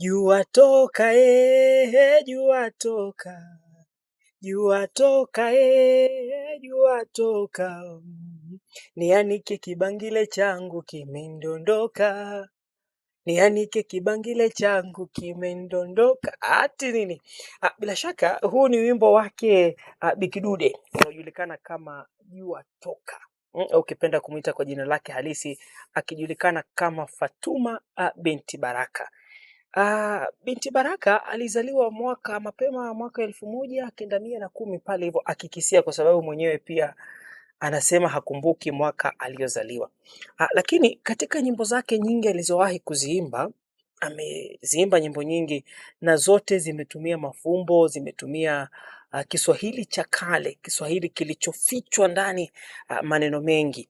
Jua toka jua toka. Jua toka jua toka. Nianike kibangile changu kimendondoka. Nianike kibangile changu kimendondoka. Ati nini? Bila shaka huu ni wimbo wake Bi Kidude unaojulikana kama Jua Toka. Ukipenda kumuita kwa jina lake halisi akijulikana kama Fatuma binti Baraka. Binti Baraka alizaliwa mapema mwaka 1910 pale hivyo akikisia, kwa sababu mwenyewe pia anasema hakumbuki mwaka aliozaliwa. Lakini katika nyimbo zake nyingi alizowahi kuziimba, ameziimba nyimbo nyingi na zote zimetumia mafumbo, zimetumia Kiswahili cha kale, Kiswahili kilichofichwa ndani maneno mengi.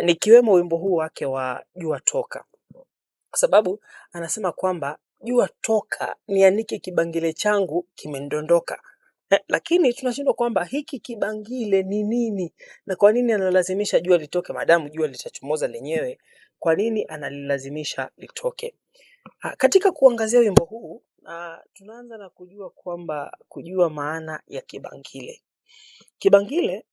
Nikiwemo wimbo huu wake wa Jua Toka, kwa sababu anasema kwamba jua toka nianike kibangile changu kimendondoka. Lakini tunashindwa kwamba hiki kibangile ni nini na kwa nini analazimisha jua litoke madamu jua litachomoza lenyewe? Kwa nini analilazimisha litoke? Katika kuangazia wimbo huu tunaanza na kujua maana ya kibangile. Kibangile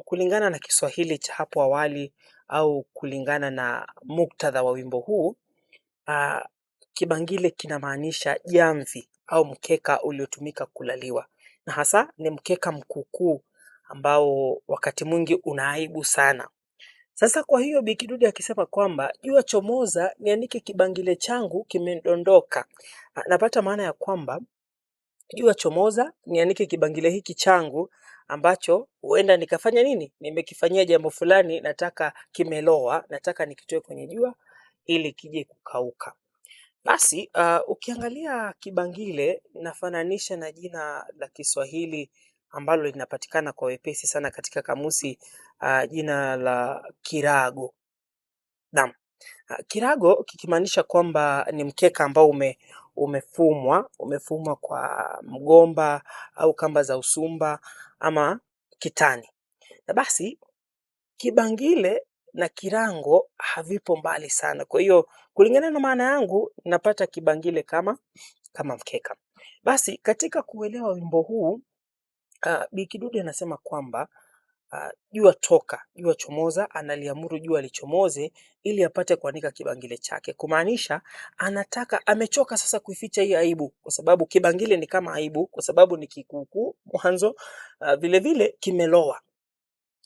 kulingana na Kiswahili cha hapo awali au kulingana na muktadha wa wimbo huu, kibangile kinamaanisha jamvi au mkeka uliotumika kulaliwa, na hasa ni mkeka mkuukuu ambao wakati mwingi unaaibu sana. Sasa kwa hiyo Bi Kidude akisema kwamba jua chomoza nianike kibangile changu kimendondoka, napata maana ya kwamba jua chomoza nianike kibangile hiki changu ambacho huenda nikafanya nini, nimekifanyia jambo fulani, nataka kimeloa, nataka nikitoe kwenye jua ili kije kukauka. Basi ukiangalia kibangile nafananisha na jina la Kiswahili ambalo linapatikana kwa wepesi sana katika kamusi, jina la kirago. Naam. Kirago kikimaanisha kwamba ni mkeka ambao umefumwa kwa mgomba au kamba za usumba ama kitani. Na basi kibangile na kirango havipo mbali sana. Kwa hiyo kulingana na maana yangu napata kibangile kama mkeka. Basi katika kuelewa wimbo huu, Bi Kidude anasema kwamba jua toka, jua chomoza, analiamuru jua lichomoze ili apate kuanika kibangile chake. Kumaanisha amechoka sasa kuificha hii aibu, kwa sababu kibangile ni kama aibu, kwa sababu ni kikuukuu mwanzo, vile vile kimeloa.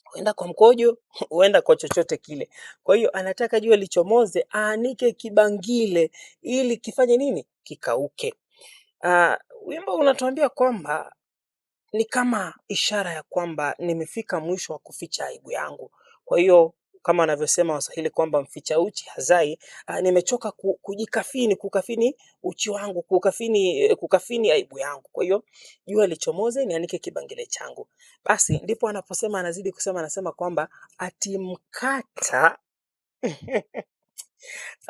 Huenda kwa mkojo, huenda kwa chochote kile. Kwa hiyo anataka jua lichomoze, aanike kibangile ili kifanye nini? Kikauke. Wimbo unatuambia kwamba ni kama ishara ya kwamba nimefika mwisho wa kuficha aibu yangu. Kwa hiyo kama wanavyosema Waswahili kwamba mficha uchi hazai, nimechoka kukafini uchi wangu, kukafini aibu yangu. Kwa hiyo jua lichomoze nianike kibangile changu. Basi ndipo anazidi kusema, anasema kwamba ati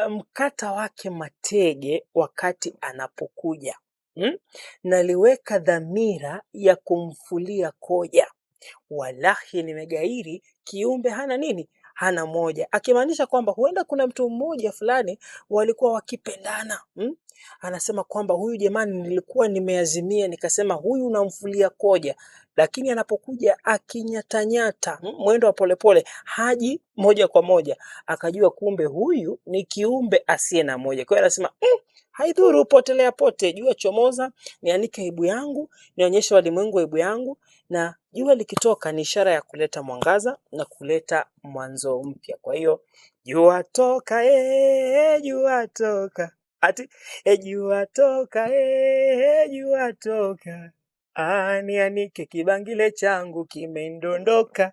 mkata wake matege wakati anapokuja. Naliweka dhamira ya kumfulia koja. Wallahi nimegairi kiumbe hana nini? Hana moja. Akimaanisha kwamba huenda kuna mtu mmoja fulani walikuwa wakipendana. Anasema kwamba huyu jamani nilikuwa nimeazimia nikasema huyu namfulia koja, lakini anapokuja akinyatanyata, mwendo wa polepole, haji moja kwa moja, akajua kumbe huyu ni kiumbe asiye na moja. Kwa hiyo anasema haidhuru, potelea pote, jua chomoza nianike aibu yangu, nionyeshe walimwengu aibu yangu, na jua likitoka ni ishara ya kuleta mwangaza na kuleta mwanzo mpya. Kwa hiyo jua toka jua toka. Ati jua toka jua toka. Nianike kibangile changu kimendondoka.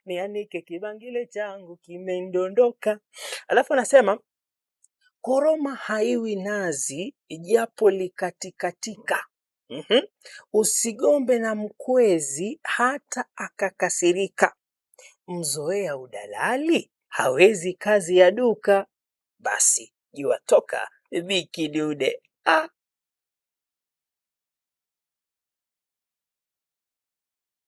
Nianike kibangile changu kimendondoka. Alafu anasema koroma haiwi nazi ijapo likatikatika. Usigombe na mkwezi hata akakasirika. Mzoea udalali hawezi kazi ya duka. Basi jua toka Bi Kidude.